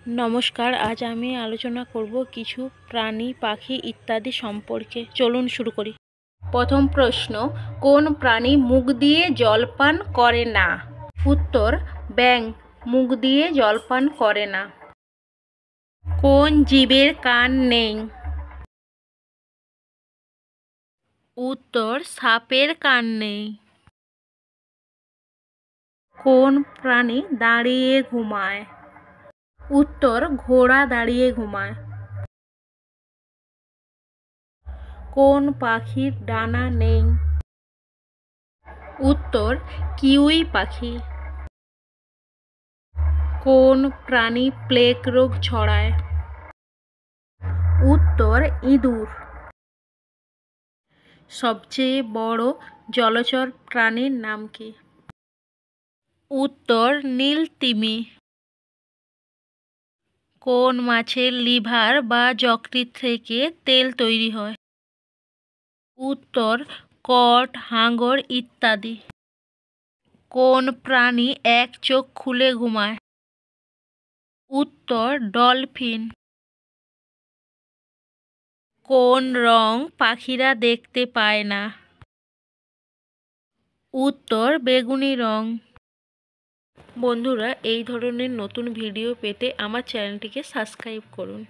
नमस्कार। आज आमी आलोचना करब किछु प्राणी पाखी इत्यादि सम्पर्के। चलुन शुरू करी। प्रथम प्रश्न, कोन प्राणी मुख दिए जल पान करे ना? उत्तर, ব্যাঙ मुख दिए जल पान करे ना। कोन जीवेर कान नेই? उत्तर, सापेर कान नेই। কোন প্রাণী দাঁড়িয়ে ঘুমায়? উত্তর, ঘোড়া দাঁড়িয়ে ঘুমায়। কোন পাখির ডানা নেই? উত্তর, কিউই পাখি। কোন প্রাণী প্লেগ রোগ ছড়ায়? উত্তর, ইঁদুর। সবচেয়ে বড় জলচর প্রাণীর নাম কি? উত্তর, নীল তিমি। কোন মাছের লিভার বা যকৃৎ থেকে তেল তৈরি হয়? উত্তর, কড, হাঙর ইত্যাদি। কোন প্রাণী এক চোখ খুলে ঘুমায়? উত্তর, ডলফিন। কোন রং পাখিরা দেখতে পায় না? উত্তর, বেগুনি রং। বন্ধুরা, এই ধরনের নতুন ভিডিও পেতে আমার চ্যানেলটিকে সাবস্ক্রাইব করুন।